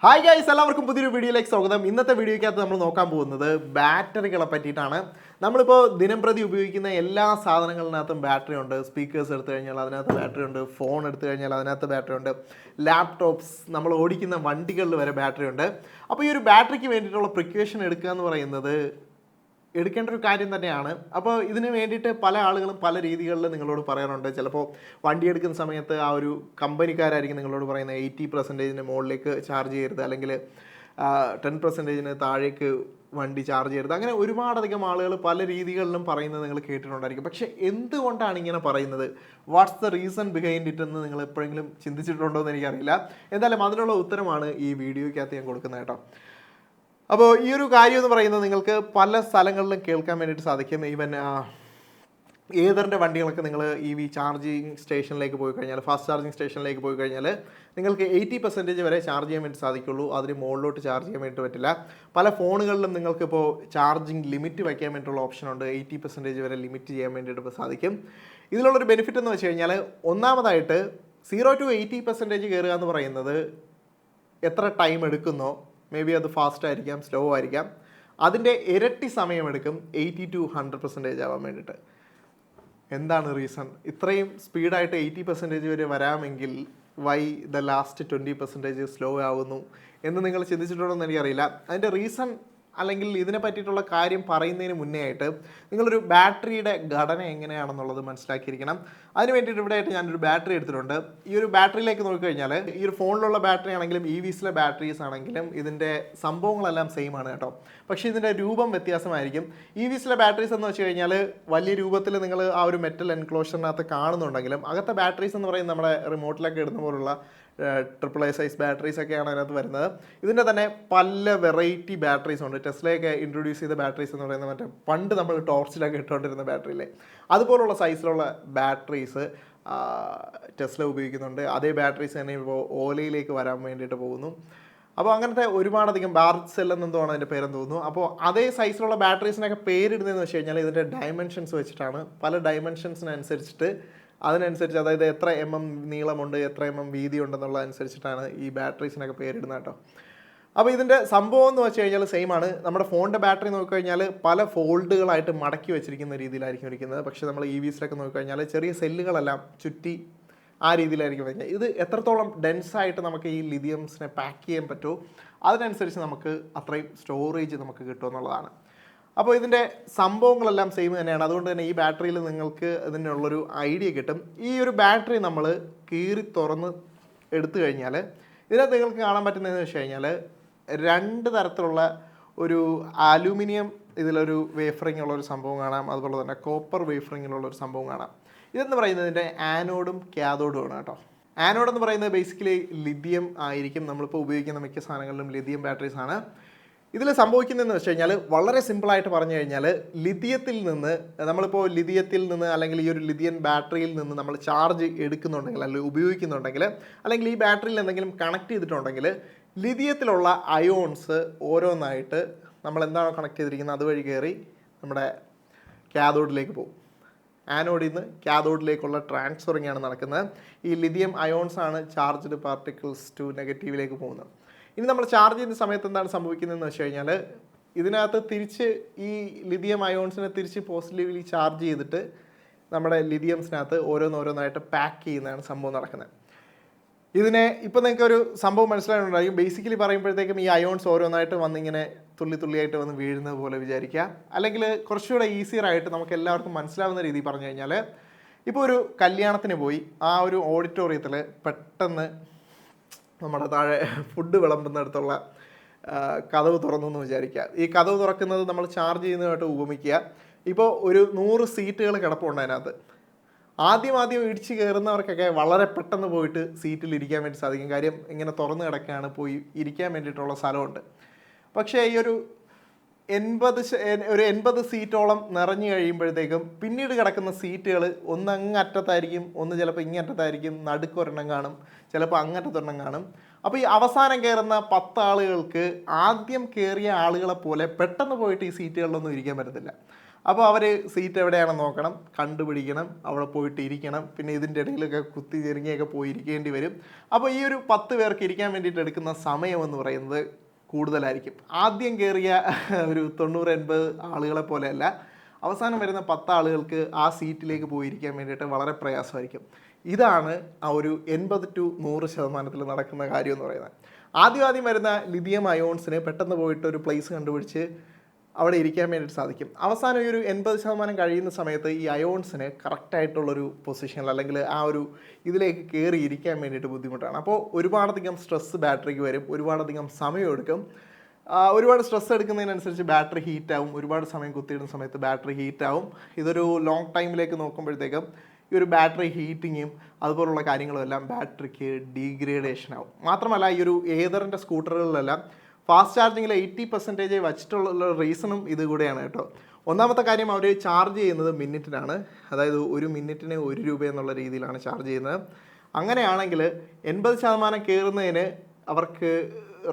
Hi guys, എല്ലാവർക്കും പുതിയൊരു വീഡിയോയിലേക്ക് സ്വാഗതം. ഇന്നത്തെ വീഡിയോയ്ക്കകത്ത് നമ്മൾ നോക്കാൻ പോകുന്നത് ബാറ്ററികളെ പറ്റിയിട്ടാണ്. നമ്മളിപ്പോൾ ദിനംപ്രതി ഉപയോഗിക്കുന്ന എല്ലാ സാധനങ്ങളിനകത്തും ബാറ്ററി ഉണ്ട്. സ്പീക്കേഴ്സ് എടുത്തു കഴിഞ്ഞാൽ അതിനകത്ത് ബാറ്ററി ഉണ്ട്, ഫോൺ എടുത്തു കഴിഞ്ഞാൽ അതിനകത്ത് ബാറ്ററി ഉണ്ട്, ലാപ്ടോപ്സ്, നമ്മൾ ഓടിക്കുന്ന വണ്ടികളിൽ വരെ ബാറ്ററി ഉണ്ട്. അപ്പോൾ ഈ ഒരു ബാറ്ററിക്ക് വേണ്ടിയിട്ടുള്ള പ്രിക്വേഷൻ എടുക്കുക എന്ന് പറയുന്നത് എടുക്കേണ്ട ഒരു കാര്യം തന്നെയാണ്. അപ്പോൾ ഇതിന് വേണ്ടിയിട്ട് പല ആളുകളും പല രീതികളിൽ നിങ്ങളോട് പറയാറുണ്ട്. ചിലപ്പോൾ വണ്ടി എടുക്കുന്ന സമയത്ത് ആ ഒരു കമ്പനിക്കാരായിരിക്കും നിങ്ങളോട് പറയുന്നത് 80% മുകളിലേക്ക് ചാർജ് ചെയ്യരുത്, അല്ലെങ്കിൽ 10% താഴേക്ക് വണ്ടി ചാർജ് ചെയ്യരുത്. അങ്ങനെ ഒരുപാടധികം ആളുകൾ പല രീതികളിലും പറയുന്നത് നിങ്ങൾ കേട്ടിട്ടുണ്ടായിരിക്കും. പക്ഷേ എന്തുകൊണ്ടാണ് ഇങ്ങനെ പറയുന്നത്, what's the reason behind it എന്ന് നിങ്ങൾ എപ്പോഴെങ്കിലും ചിന്തിച്ചിട്ടുണ്ടോ എന്ന് എനിക്കറിയില്ല. എന്തായാലും അതിനുള്ള ഉത്തരമാണ് ഈ വീഡിയോയ്ക്കകത്ത് ഞാൻ കൊടുക്കുന്നത് കേട്ടോ. അപ്പോൾ ഈ ഒരു കാര്യം എന്ന് പറയുന്നത് നിങ്ങൾക്ക് പല സ്ഥലങ്ങളിലും കേൾക്കാൻ വേണ്ടിയിട്ട് സാധിക്കും. ഈവൻ ഏതറിൻ്റെ വണ്ടികളൊക്കെ നിങ്ങൾ EV ചാർജിങ് സ്റ്റേഷനിലേക്ക് പോയി കഴിഞ്ഞാൽ, ഫാസ്റ്റ് ചാർജിങ് സ്റ്റേഷനിലേക്ക് പോയി കഴിഞ്ഞാൽ നിങ്ങൾക്ക് 80% വരെ ചാർജ് ചെയ്യാൻ വേണ്ടി സാധിക്കുള്ളൂ. അതിന് മുകളിലോട്ട് ചാർജ് ചെയ്യാൻ വേണ്ടി പറ്റില്ല. പല ഫോണുകളിലും നിങ്ങൾക്കിപ്പോൾ ചാർജിങ് ലിമിറ്റ് വയ്ക്കാൻ വേണ്ടിയിട്ടുള്ള ഓപ്ഷനുണ്ട്. 80% വരെ ലിമിറ്റ് ചെയ്യാൻ വേണ്ടിയിട്ട് ഇപ്പോൾ സാധിക്കും. ഇതിലുള്ളൊരു ബെനിഫിറ്റ് എന്ന് വെച്ച് കഴിഞ്ഞാൽ, ഒന്നാമതായിട്ട് 0 to 80% കയറുക എന്ന് പറയുന്നത് എത്ര ടൈം എടുക്കുന്നോ, മേ ബി അത് ഫാസ്റ്റ് ആയിരിക്കാം, സ്ലോ ആയിരിക്കാം, അതിൻ്റെ ഇരട്ടി സമയമെടുക്കും 80 to 100% ആവാൻ വേണ്ടിയിട്ട്. എന്താണ് റീസൺ? ഇത്രയും സ്പീഡായിട്ട് 80% വരെ വരാമെങ്കിൽ വൈ ദ ലാസ്റ്റ് 20% സ്ലോ ആവുന്നു എന്ന് നിങ്ങൾ ചിന്തിച്ചിട്ടുണ്ടോ എന്ന് എനിക്കറിയില്ല. അതിൻ്റെ റീസൺ അല്ലെങ്കിൽ ഇതിനെ പറ്റിയിട്ടുള്ള കാര്യം പറയുന്നതിന് മുന്നേ ആയിട്ട് നിങ്ങളൊരു ബാറ്ററിയുടെ ഘടന എങ്ങനെയാണെന്നുള്ളത് മനസ്സിലാക്കിയിരിക്കണം. അതിന് വേണ്ടിയിട്ട് ഇവിടെ ആയിട്ട് ഞാനൊരു ബാറ്ററി എടുത്തിട്ടുണ്ട്. ഈ ഒരു ബാറ്ററിയിലേക്ക് നോക്കിക്കഴിഞ്ഞാൽ ഈ ഒരു ഫോണിലുള്ള ബാറ്ററി ആണെങ്കിലും EVസിലെ ബാറ്ററീസ് ആണെങ്കിലും ഇതിൻ്റെ സംഭവങ്ങളെല്ലാം സെയിം ആണ് കേട്ടോ. പക്ഷേ ഇതിൻ്റെ രൂപം വ്യത്യാസമായിരിക്കും. EVസിലെ ബാറ്ററീസ് എന്ന് വെച്ച് കഴിഞ്ഞാൽ വലിയ രൂപത്തിൽ നിങ്ങൾ ആ ഒരു മെറ്റൽ എൻക്ലോഷറിനകത്ത് കാണുന്നുണ്ടെങ്കിലും അകത്തെ ബാറ്ററീസ് എന്ന് പറയുന്നത് നമ്മുടെ റിമോട്ടിലൊക്കെ ഇടുന്ന പോലുള്ള AAA സൈസ് ബാറ്ററീസ് ഒക്കെയാണ് അതിനകത്ത് വരുന്നത്. ഇതിൻ്റെ തന്നെ പല വെറൈറ്റി ബാറ്ററീസ് ഉണ്ട്. ടെസ്ലയൊക്കെ ഇൻട്രൊഡ്യൂസ് ചെയ്ത ബാറ്ററീസ് എന്ന് പറയുന്നത് മറ്റേ പണ്ട് നമ്മൾ ടോർച്ചിലൊക്കെ ഇട്ടുകൊണ്ടിരുന്ന ബാറ്ററിയില്ലേ, അതുപോലുള്ള സൈസിലുള്ള ബാറ്ററീസ് ടെസ്ല ഉപയോഗിക്കുന്നുണ്ട്. അതേ ബാറ്ററീസ് തന്നെ ഇപ്പോൾ ഓലയിലേക്ക് വരാൻ വേണ്ടിയിട്ട് പോകുന്നു. അപ്പോൾ അങ്ങനത്തെ ഒരുപാടധികം ബാർജ് സെൽ എന്നെന്തോമാണ് അതിൻ്റെ പേരെന്ന് തോന്നുന്നു. അപ്പോൾ അതേ സൈസിലുള്ള ബാറ്ററീസിനൊക്കെ പേരിടുന്നതെന്ന് വെച്ച് കഴിഞ്ഞാൽ ഇതിൻ്റെ ഡയമെൻഷൻസ് വെച്ചിട്ടാണ്. പല ഡയമെൻഷൻസിനനുസരിച്ചിട്ട് അതിനനുസരിച്ച്, അതായത് എത്ര നീളമുണ്ട്, എത്ര വീതി ഉണ്ടെന്നുള്ളതനുസരിച്ചിട്ടാണ് ഈ ബാറ്ററീസിനൊക്കെ പേരിടുന്നത് കേട്ടോ. അപ്പോൾ ഇതിൻ്റെ സംഭവം എന്ന് വെച്ച് കഴിഞ്ഞാൽ സെയിം ആണ്. നമ്മുടെ ഫോണിൻ്റെ ബാറ്ററി നോക്കിക്കഴിഞ്ഞാൽ പല ഫോൾഡുകളായിട്ട് മടക്കി വെച്ചിരിക്കുന്ന രീതിയിലായിരിക്കും ഇരിക്കുന്നത്. പക്ഷേ നമ്മൾ EVസിലൊക്കെ നോക്കിക്കഴിഞ്ഞാൽ ചെറിയ സെല്ലുകളെല്ലാം ചുറ്റി ആ രീതിയിലായിരിക്കും വയ്ക്കുക. ഇത് എത്രത്തോളം ഡെൻസായിട്ട് നമുക്ക് ഈ ലിഥിയംസിനെ പാക്ക് ചെയ്യാൻ പറ്റുമോ അതിനനുസരിച്ച് നമുക്ക് അത്രയും സ്റ്റോറേജ് നമുക്ക് കിട്ടുമെന്നുള്ളതാണ്. അപ്പോൾ ഇതിൻ്റെ സംഭവങ്ങളെല്ലാം സെയിം തന്നെയാണ്. അതുകൊണ്ട് തന്നെ ഈ ബാറ്ററിയിൽ നിങ്ങൾക്ക് ഇതിനുള്ളൊരു ഐഡിയ കിട്ടും. ഈ ഒരു ബാറ്ററി നമ്മൾ കീറി തുറന്ന് എടുത്തു കഴിഞ്ഞാൽ ഇതിനകത്ത് നിങ്ങൾക്ക് കാണാൻ പറ്റുന്നതെന്ന് വെച്ച് കഴിഞ്ഞാൽ 2 തരത്തിലുള്ള ഒരു അലൂമിനിയം ഇതിലൊരു വേഫറിങ് ഉള്ളൊരു സംഭവം കാണാം, അതുപോലെ തന്നെ കോപ്പർ വേഫറിങ്ങിലുള്ളൊരു സംഭവം കാണാം. ഇതെന്ന് പറയുന്നതിൻ്റെ ആനോഡും ക്യാഥോഡും ആണ് കേട്ടോ. ആനോഡ് എന്ന് പറയുന്നത് ബേസിക്കലി ലിഥിയം ആയിരിക്കും. നമ്മളിപ്പോൾ ഉപയോഗിക്കുന്ന മിക്ക സാധനങ്ങളിലും ലിഥിയം ബാറ്ററീസ് ആണ്. ഇതിൽ സംഭവിക്കുന്നതെന്ന് വെച്ച് കഴിഞ്ഞാൽ വളരെ സിമ്പിളായിട്ട് പറഞ്ഞു കഴിഞ്ഞാൽ, ലിഥിയത്തിൽ നിന്ന് അല്ലെങ്കിൽ ഈ ഒരു ലിഥിയൻ ബാറ്ററിയിൽ നിന്ന് നമ്മൾ ചാർജ് എടുക്കുന്നുണ്ടെങ്കിൽ അല്ലെങ്കിൽ ഉപയോഗിക്കുന്നുണ്ടെങ്കിൽ, അല്ലെങ്കിൽ ഈ ബാറ്ററിയിൽ എന്തെങ്കിലും കണക്ട് ചെയ്തിട്ടുണ്ടെങ്കിൽ ലിഥിയത്തിലുള്ള അയോൺസ് ഓരോന്നായിട്ട് നമ്മൾ എന്താണോ കണക്ട് ചെയ്തിരിക്കുന്നത് അതുവഴി കയറി നമ്മുടെ ക്യാഥോഡിലേക്ക് പോകും. ആനോഡിൽ നിന്ന് ക്യാഥോഡിലേക്കുള്ള ട്രാൻസ്ഫറിങ് ആണ് നടക്കുന്നത്. ഈ ലിഥിയം അയോൺസ് ആണ് ചാർജ്ഡ് പാർട്ടിക്കിൾസ് ടു നെഗറ്റീവിലേക്ക് പോകുന്നത്. ഇനി നമ്മൾ ചാർജ് ചെയ്യുന്ന സമയത്ത് എന്താണ് സംഭവിക്കുന്നതെന്ന് വെച്ച് കഴിഞ്ഞാൽ, ഇതിനകത്ത് തിരിച്ച് ഈ ലിഥിയം അയോൺസിനെ തിരിച്ച് പോസിറ്റീവ്ലി ചാർജ് ചെയ്തിട്ട് നമ്മുടെ ലിഥിയംസിനകത്ത് ഓരോന്നായിട്ട് പാക്ക് ചെയ്യുന്നതാണ് സംഭവം നടക്കുന്നത്. ഇതിനെ ഇപ്പോൾ നിങ്ങൾക്ക് ഒരു സംഭവം മനസ്സിലായിട്ടുണ്ടായിരിക്കും. ബേസിക്കലി പറയുമ്പോഴത്തേക്കും ഈ അയോൺസ് ഓരോന്നായിട്ട് വന്നിങ്ങനെ തുള്ളിയായിട്ട് വന്ന് വീഴുന്നത് പോലെ വിചാരിക്കുക. അല്ലെങ്കിൽ കുറച്ചുകൂടെ ഈസിയറായിട്ട് നമുക്ക് എല്ലാവർക്കും മനസ്സിലാവുന്ന രീതി പറഞ്ഞു കഴിഞ്ഞാൽ, ഇപ്പോൾ ഒരു കല്യാണത്തിന് പോയി ആ ഒരു ഓഡിറ്റോറിയത്തിൽ പെട്ടെന്ന് നമ്മുടെ താഴെ ഫുഡ് വിളമ്പുന്നിടത്തുള്ള കതവ് തുറന്നു എന്ന് വിചാരിക്കുക. ഈ കതവ് തുറക്കുന്നത് നമ്മൾ ചാർജ് ചെയ്യുന്നതായിട്ട് ഉപമിക്കുക. ഇപ്പോൾ ഒരു 100 സീറ്റുകൾ കിടപ്പുണ്ട് അതിനകത്ത്. ആദ്യം ഇടിച്ച് കയറുന്നവർക്കൊക്കെ വളരെ പെട്ടെന്ന് പോയിട്ട് സീറ്റിൽ ഇരിക്കാൻ വേണ്ടി സാധിക്കും. കാര്യം ഇങ്ങനെ തുറന്ന് കിടക്കുകയാണ്, പോയി ഇരിക്കാൻ വേണ്ടിയിട്ടുള്ള സ്ഥലമുണ്ട്. പക്ഷേ ഈ ഒരു 80 സീറ്റോളം നിറഞ്ഞു കഴിയുമ്പോഴത്തേക്കും പിന്നീട് കിടക്കുന്ന സീറ്റുകൾ ഒന്ന് അങ്ങറ്റത്തായിരിക്കും, ഒന്ന് ചിലപ്പോൾ ഇങ്ങറ്റത്തായിരിക്കും, നടുക്കൊരെണ്ണം കാണും, ചിലപ്പോൾ അങ്ങറ്റത്തൊരെണ്ണം കാണും. അപ്പോൾ ഈ അവസാനം കയറുന്ന 10 ആളുകൾക്ക് ആദ്യം കയറിയ ആളുകളെ പോലെ പെട്ടെന്ന് പോയിട്ട് ഈ സീറ്റുകളിലൊന്നും ഇരിക്കാൻ പറ്റത്തില്ല. അപ്പോൾ അവർ സീറ്റ് എവിടെയാണെന്ന് നോക്കണം, കണ്ടുപിടിക്കണം, അവിടെ പോയിട്ട് ഇരിക്കണം, പിന്നെ ഇതിൻ്റെ ഇടയിലൊക്കെ കുത്തി ചെരുങ്ങിയൊക്കെ പോയി ഇരിക്കേണ്ടി വരും. അപ്പോൾ ഈ ഒരു 10 പേർക്ക് ഇരിക്കാൻ വേണ്ടിയിട്ട് എടുക്കുന്ന സമയമെന്ന് പറയുന്നത് കൂടുതലായിരിക്കും. ആദ്യം കയറിയ ഒരു 90-80 ആളുകളെ പോലെയല്ല, അവസാനം വരുന്ന 10 ആളുകൾക്ക് ആ സീറ്റിലേക്ക് പോയിരിക്കാൻ വേണ്ടിയിട്ട് വളരെ പ്രയാസമായിരിക്കും. ഇതാണ് ആ ഒരു 80-100% നടക്കുന്ന കാര്യം എന്ന് പറയുന്നത്. ആദ്യം വരുന്ന ലിഥിയം അയോൺസിന് പെട്ടെന്ന് പോയിട്ട് ഒരു പ്ലേസ് കണ്ടുപിടിച്ച് അവിടെ ഇരിക്കാൻ വേണ്ടിയിട്ട് സാധിക്കും. അവസാനം ഈ ഒരു 80% കഴിയുന്ന സമയത്ത് ഈ അയോൺസിന് കറക്റ്റായിട്ടുള്ളൊരു പൊസിഷനിൽ അല്ലെങ്കിൽ ആ ഒരു ഇതിലേക്ക് കയറി ഇരിക്കാൻ വേണ്ടിയിട്ട് ബുദ്ധിമുട്ടാണ്. അപ്പോൾ ഒരുപാടധികം സ്ട്രെസ്സ് ബാറ്ററിക്ക് വരും, ഒരുപാടധികം സമയമെടുക്കും. ഒരുപാട് സ്ട്രെസ് എടുക്കുന്നതിനനുസരിച്ച് ബാറ്ററി ഹീറ്റാവും, ഒരുപാട് സമയം കുത്തിയിടുന്ന സമയത്ത് ബാറ്ററി ഹീറ്റാവും. ഇതൊരു ലോങ് ടൈമിലേക്ക് നോക്കുമ്പോഴത്തേക്കും ഈ ഒരു ബാറ്ററി ഹീറ്റിങ്ങും അതുപോലുള്ള കാര്യങ്ങളും എല്ലാം ബാറ്ററിക്ക് ഡീഗ്രേഡേഷൻ ആവും. മാത്രമല്ല ഈ ഒരു ഏതറിൻ്റെ സ്കൂട്ടറുകളിലെല്ലാം ഫാസ്റ്റ് ചാർജിങ്ങിൽ 80% വച്ചിട്ടുള്ള റീസണും ഇത് കൂടെയാണ് കേട്ടോ. ഒന്നാമത്തെ കാര്യം, അവർ ചാർജ് ചെയ്യുന്നത് മിനിറ്റിനാണ്. അതായത് 1 മിനിറ്റിന് 1 രൂപ എന്നുള്ള രീതിയിലാണ് ചാർജ് ചെയ്യുന്നത്. അങ്ങനെയാണെങ്കിൽ 80% കയറുന്നതിന് അവർക്ക്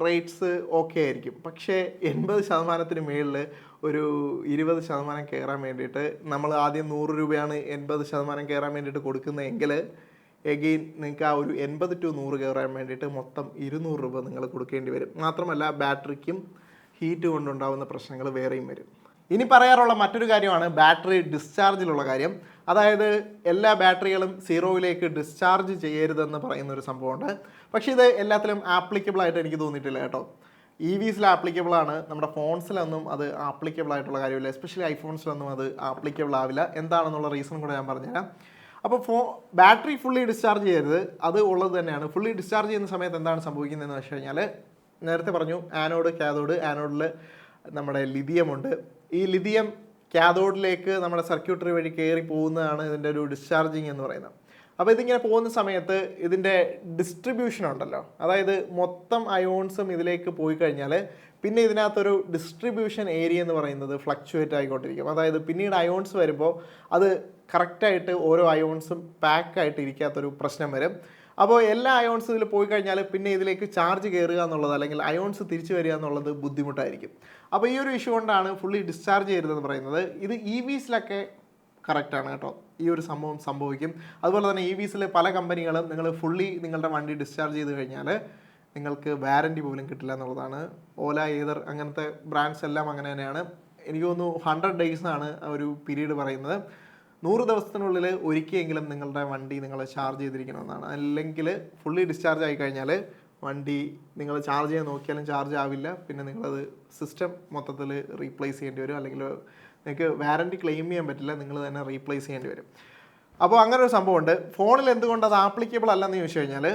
റേറ്റ്സ് ഓക്കെ ആയിരിക്കും. പക്ഷേ 80%-ന് മേളിൽ ഒരു 20% കയറാൻ വേണ്ടിയിട്ട് നമ്മൾ ആദ്യം 100 രൂപയാണ് 80% കയറാൻ വേണ്ടിയിട്ട് കൊടുക്കുന്നതെങ്കിൽ എഗെയിൻ നിങ്ങൾക്ക് ആ ഒരു 80-100 കയറാൻ വേണ്ടിയിട്ട് മൊത്തം 200 രൂപ നിങ്ങൾ കൊടുക്കേണ്ടി വരും. മാത്രമല്ല ബാറ്ററിക്കും ഹീറ്റ് കൊണ്ടുണ്ടാകുന്ന പ്രശ്നങ്ങൾ വേറെയും വരും. ഇനി പറയാറുള്ള മറ്റൊരു കാര്യമാണ് ബാറ്ററി ഡിസ്ചാർജിലുള്ള കാര്യം. അതായത് എല്ലാ ബാറ്ററികളും സീറോയിലേക്ക് ഡിസ്ചാർജ് ചെയ്യരുതെന്ന് പറയുന്നൊരു സംഭവമുണ്ട്. പക്ഷേ ഇത് എല്ലാത്തിലും ആപ്ലിക്കബിൾ ആയിട്ട് എനിക്ക് തോന്നിയിട്ടില്ല കേട്ടോ. EVസിൽ ആപ്ലിക്കബിൾ ആണ്, നമ്മുടെ ഫോൺസിലൊന്നും അത് ആപ്ലിക്കബിൾ ആയിട്ടുള്ള കാര്യമില്ല. എസ്പെഷ്യലി ഐഫോൺസിലൊന്നും അത് ആപ്ലിക്കബിൾ ആവില്ല. എന്താണെന്നുള്ള റീസൺ കൂടെ ഞാൻ പറഞ്ഞുതരാം. അപ്പോൾ ബാറ്ററി ഫുള്ളി ഡിസ്ചാർജ് ചെയ്യരുത്, അത് ഉള്ളത് തന്നെയാണ്. ഫുള്ളി ഡിസ്ചാർജ് ചെയ്യുന്ന സമയത്ത് എന്താണ് സംഭവിക്കുന്നതെന്ന് വെച്ച് കഴിഞ്ഞാൽ, നേരത്തെ പറഞ്ഞു ആനോഡ് കാഥോഡ്. ആനോഡിൽ നമ്മുടെ ലിഥിയമുണ്ട്. ഈ ലിഥിയം കാഥോഡിലേക്ക് നമ്മുടെ സർക്യൂട്ടറി വഴി കയറി പോകുന്നതാണ് ഇതിൻ്റെ ഒരു ഡിസ്ചാർജിങ് എന്ന് പറയുന്നത്. അപ്പോൾ ഇതിങ്ങനെ പോകുന്ന സമയത്ത് ഇതിൻ്റെ ഡിസ്ട്രിബ്യൂഷൻ ഉണ്ടല്ലോ, അതായത് മൊത്തം അയോൺസും ഇതിലേക്ക് പോയി കഴിഞ്ഞാൽ പിന്നെ ഇതിനകത്തൊരു ഡിസ്ട്രിബ്യൂഷൻ ഏരിയ എന്ന് പറയുന്നത് ഫ്ലക്ച്വേറ്റ് ആയിക്കൊണ്ടിരിക്കും. അതായത് പിന്നീട് അയോൺസ് വരുമ്പോൾ അത് കറക്റ്റായിട്ട് ഓരോ അയോൺസും പാക്കായിട്ട് ഇരിക്കാത്തൊരു പ്രശ്നം വരും. അപ്പോൾ എല്ലാ അയോൺസും ഇതിൽ പോയി കഴിഞ്ഞാൽ പിന്നെ ഇതിലേക്ക് ചാർജ് കയറുക എന്നുള്ളത് അല്ലെങ്കിൽ അയോൺസ് തിരിച്ചു വരിക എന്നുള്ളത് ബുദ്ധിമുട്ടായിരിക്കും. അപ്പോൾ ഈ ഒരു ഇഷ്യൂ കൊണ്ടാണ് ഫുള്ളി ഡിസ്ചാർജ് ചെയ്യരുതെന്ന് പറയുന്നത്. ഇത് EVസിലൊക്കെ കറക്റ്റാണ് കേട്ടോ, ഈ ഒരു സംഭവം സംഭവിക്കും. അതുപോലെ തന്നെ EVസിൽ പല കമ്പനികളും നിങ്ങൾ ഫുള്ളി നിങ്ങളുടെ വണ്ടി ഡിസ്ചാർജ് ചെയ്ത് കഴിഞ്ഞാൽ നിങ്ങൾക്ക് വാറൻറ്റി പോലും കിട്ടില്ല എന്നുള്ളതാണ്. ഓല, ഏതർ അങ്ങനത്തെ ബ്രാൻഡ്സ് എല്ലാം അങ്ങനെ തന്നെയാണ്. എനിക്ക് തോന്നുന്നു 100 days ആണ് ഒരു പീരീഡ് പറയുന്നത്. 100 ദിവസത്തിനുള്ളിൽ ഒരിക്കലെങ്കിലും നിങ്ങളുടെ വണ്ടി നിങ്ങൾ ചാർജ് ചെയ്തിരിക്കണമെന്നാണ്. അല്ലെങ്കിൽ ഫുള്ളി ഡിസ്ചാർജ് ആയി കഴിഞ്ഞാൽ വണ്ടി നിങ്ങൾ ചാർജ് ചെയ്യാൻ നോക്കിയാലും ചാർജ് ആവില്ല. പിന്നെ നിങ്ങളത് സിസ്റ്റം മൊത്തത്തിൽ റീപ്ലേസ് ചെയ്യേണ്ടി വരും, അല്ലെങ്കിൽ നിങ്ങൾക്ക് വാറൻറ്റി ക്ലെയിം ചെയ്യാൻ പറ്റില്ല, നിങ്ങൾ തന്നെ റീപ്ലേസ് ചെയ്യേണ്ടി വരും. അപ്പോൾ അങ്ങനെ ഒരു സംഭവമുണ്ട്. ഫോണിൽ എന്തുകൊണ്ട് അത് ആപ്ലിക്കബിൾ അല്ലെന്ന് ചോദിച്ചു കഴിഞ്ഞാൽ,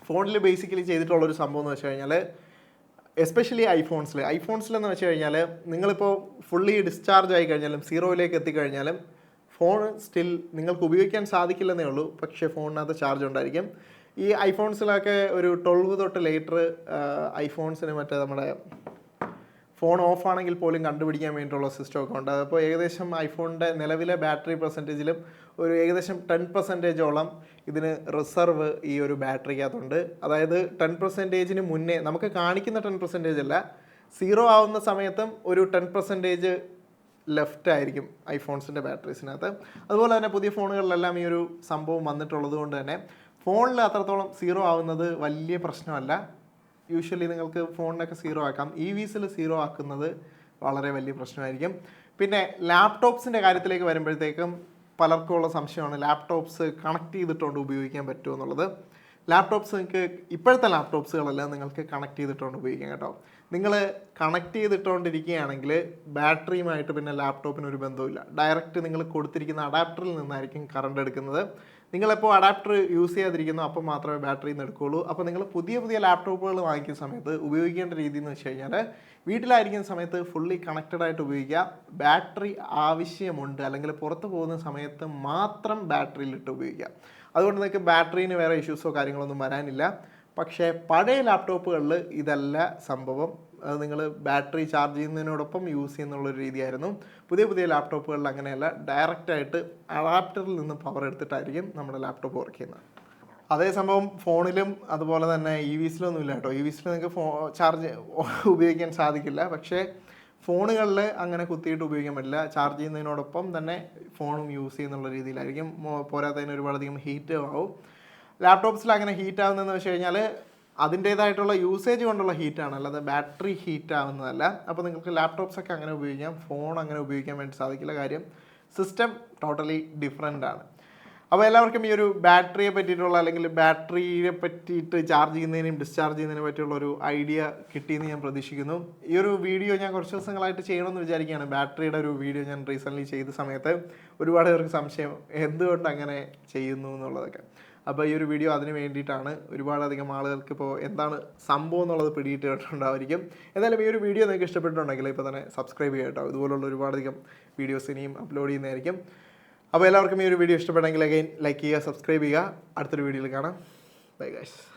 ഫോണിൽ ബേസിക്കലി ചെയ്തിട്ടുള്ളൊരു സംഭവം എന്ന് വെച്ച് കഴിഞ്ഞാൽ, എസ്പെഷ്യലി ഐഫോൺസിലെന്ന് വെച്ച് കഴിഞ്ഞാൽ നിങ്ങളിപ്പോൾ ഫുള്ളി ഡിസ്ചാർജ് ആയി കഴിഞ്ഞാലും സീറോയിലേക്ക് എത്തിക്കഴിഞ്ഞാലും ഫോൺ സ്റ്റിൽ നിങ്ങൾക്ക് ഉപയോഗിക്കാൻ സാധിക്കില്ലെന്നേ ഉള്ളൂ. പക്ഷേ ഫോണിനകത്ത് ചാർജ് ഉണ്ടായിരിക്കും. ഈ ഐഫോൺസിലൊക്കെ ഒരു 12 തൊട്ട് ലേറ്റർ ഐഫോൺസിന് മറ്റേ നമ്മുടെ ഫോൺ ഓഫ് ആണെങ്കിൽ പോലും കണ്ടുപിടിക്കാൻ വേണ്ടിയിട്ടുള്ള സിസ്റ്റമൊക്കെ ഉണ്ട്. അപ്പോൾ ഏകദേശം ഐഫോണിൻ്റെ നിലവിലെ ബാറ്ററി പെർസെൻറ്റേജിലും ഒരു ഏകദേശം 10%ഓളം ഇതിന് റിസർവ് ഈ ഒരു ബാറ്ററിക്കകത്തുണ്ട്. അതായത് 10%-ന് മുന്നേ നമുക്ക് കാണിക്കുന്ന 10% അല്ല, സീറോ ആവുന്ന സമയത്തും ഒരു 10% ലെഫ്റ്റ് ആയിരിക്കും ഐഫോൺസിൻ്റെ ബാറ്ററീസിനകത്ത്. അതുപോലെ തന്നെ പുതിയ ഫോണുകളിലെല്ലാം ഈ ഒരു സംഭവം വന്നിട്ടുള്ളത് കൊണ്ട് തന്നെ ഫോണിൽ അത്രത്തോളം സീറോ ആവുന്നത് വലിയ പ്രശ്നമല്ല. യൂഷ്വലി നിങ്ങൾക്ക് ഫോണിനൊക്കെ സീറോ ആക്കാം. EVസിൽ സീറോ ആക്കുന്നത് വളരെ വലിയ പ്രശ്നമായിരിക്കും. പിന്നെ ലാപ്ടോപ്സിൻ്റെ കാര്യത്തിലേക്ക് വരുമ്പോഴത്തേക്കും പലർക്കും ഉള്ള സംശയമാണ് ലാപ്ടോപ്സ് കണക്ട് ചെയ്തിട്ടുകൊണ്ട് ഉപയോഗിക്കാൻ പറ്റുമോ എന്നുള്ളത്. ലാപ്ടോപ്സ് നിങ്ങൾക്ക് ഇപ്പോഴത്തെ ലാപ്ടോപ്സുകളെല്ലാം നിങ്ങൾക്ക് കണക്ട് ചെയ്തിട്ടുകൊണ്ട് ഉപയോഗിക്കാം കേട്ടോ. നിങ്ങൾ കണക്ട് ചെയ്തിട്ടുകൊണ്ടിരിക്കുകയാണെങ്കിൽ ബാറ്ററിയുമായിട്ട് പിന്നെ ലാപ്ടോപ്പിന് ഒരു ബന്ധവുമില്ല. ഡയറക്റ്റ് നിങ്ങൾ കൊടുത്തിരിക്കുന്ന അഡാപ്റ്ററിൽ നിന്നായിരിക്കും കറണ്ട് എടുക്കുന്നത്. നിങ്ങളെപ്പോൾ അഡാപ്റ്റർ യൂസ് ചെയ്യാതിരിക്കുന്നോ അപ്പോൾ മാത്രമേ ബാറ്ററിയിൽ നിന്ന് എടുക്കുകയുള്ളൂ. അപ്പോൾ നിങ്ങൾ പുതിയ ലാപ്ടോപ്പുകൾ വാങ്ങിക്കുന്ന സമയത്ത് ഉപയോഗിക്കേണ്ട രീതി എന്ന് വെച്ച് കഴിഞ്ഞാൽ, വീട്ടിലായിരിക്കുന്ന സമയത്ത് ഫുള്ളി കണക്റ്റഡ് ആയിട്ട് ഉപയോഗിക്കുക. ബാറ്ററി ആവശ്യമുണ്ട് അല്ലെങ്കിൽ പുറത്ത് പോകുന്ന സമയത്ത് മാത്രം ബാറ്ററിയിലിട്ട് ഉപയോഗിക്കുക. അതുകൊണ്ട് നിങ്ങൾക്ക് ബാറ്ററീന് വേറെ ഇഷ്യൂസോ കാര്യങ്ങളൊന്നും വരാനില്ല. പക്ഷേ പഴയ ലാപ്ടോപ്പുകളിൽ ഇതല്ല സംഭവം. അത് നിങ്ങൾ ബാറ്ററി ചാർജ് ചെയ്യുന്നതിനോടൊപ്പം യൂസ് ചെയ്യുന്നുള്ളൊരു രീതിയായിരുന്നു. പുതിയ ലാപ്ടോപ്പുകളിൽ അങ്ങനെയല്ല, ഡയറക്റ്റായിട്ട് അഡാപ്റ്ററിൽ നിന്ന് പവർ എടുത്തിട്ടായിരിക്കും നമ്മുടെ ലാപ്ടോപ്പ് വർക്ക് ചെയ്യുന്നത്. അതേ സംഭവം ഫോണിലും അതുപോലെ തന്നെ EVസിലൊന്നും ഇല്ല കേട്ടോ. EVസിൽ നിങ്ങൾക്ക് ചാർജ് ഉപയോഗിക്കാൻ സാധിക്കില്ല. പക്ഷേ ഫോണുകളിൽ അങ്ങനെ കുത്തിയിട്ട് ഉപയോഗിക്കാൻ പറ്റില്ല. ചാർജ് ചെയ്യുന്നതിനോടൊപ്പം തന്നെ ഫോണും യൂസ് ചെയ്യുന്നുള്ള രീതിയിലായിരിക്കും. പോരാത്തതിന് ഒരുപാടധികം ഹീറ്റ് ആവും. ലാപ്ടോപ്സിൽ അങ്ങനെ ഹീറ്റ് ആവുന്നതെന്ന് വെച്ച് കഴിഞ്ഞാൽ അതിൻ്റേതായിട്ടുള്ള യൂസേജ് കൊണ്ടുള്ള ഹീറ്റാണ്, അല്ലാതെ ബാറ്ററി ഹീറ്റ് ആവുന്നതല്ല. അപ്പോൾ നിങ്ങൾക്ക് ലാപ്ടോപ്സൊക്കെ അങ്ങനെ ഉപയോഗിക്കാം, ഫോൺ അങ്ങനെ ഉപയോഗിക്കാൻ വേണ്ടി സാധിക്കില്ല. കാര്യം സിസ്റ്റം ടോട്ടലി ഡിഫറെൻ്റ് ആണ്. അപ്പോൾ എല്ലാവർക്കും ഈ ഒരു ബാറ്ററിയെ പറ്റിയിട്ടുള്ള അല്ലെങ്കിൽ ബാറ്ററിയെ പറ്റിയിട്ട് ചാർജ് ചെയ്യുന്നതിനും ഡിസ്ചാർജ് ചെയ്യുന്നതിനെ പറ്റിയുള്ള ഒരു ഐഡിയ കിട്ടിയെന്ന് ഞാൻ പ്രതീക്ഷിക്കുന്നു. ഈ ഒരു വീഡിയോ ഞാൻ കുറച്ച് ദിവസങ്ങളായിട്ട് ചെയ്യണമെന്ന് വിചാരിക്കുകയാണ്. ബാറ്ററിയുടെ ഒരു വീഡിയോ ഞാൻ റീസെൻ്റ്ലി ചെയ്ത സമയത്ത് ഒരുപാട് പേർക്ക് സംശയം എന്തുകൊണ്ട് അങ്ങനെ ചെയ്യുന്നു എന്നുള്ളതൊക്കെ. അപ്പോൾ ഈ ഒരു വീഡിയോ അതിന് വേണ്ടിയിട്ടാണ്. ഒരുപാടധികം ആളുകൾക്ക് ഇപ്പോൾ എന്താണ് സംഭവം എന്നുള്ളത് പിടിയിട്ടുണ്ടായിരിക്കും. എന്തായാലും ഈ ഒരു വീഡിയോ നിങ്ങൾക്ക് ഇഷ്ടപ്പെട്ടിട്ടുണ്ടെങ്കിൽ ഇപ്പോൾ തന്നെ സബ്സ്ക്രൈബ് ചെയ്യാം കേട്ടോ. ഇതുപോലുള്ള ഒരുപാടധികം വീഡിയോസ് ഇനിയും അപ്ലോഡ് ചെയ്യുന്നതായിരിക്കും. അപ്പോൾ എല്ലാവർക്കും ഈ ഒരു വീഡിയോ ഇഷ്ടപ്പെട്ടെങ്കിൽ അഗൈൻ ലൈക്ക് ചെയ്യുക, സബ്സ്ക്രൈബ് ചെയ്യുക. അടുത്തൊരു വീഡിയോയിൽ കാണാം. Bye guys.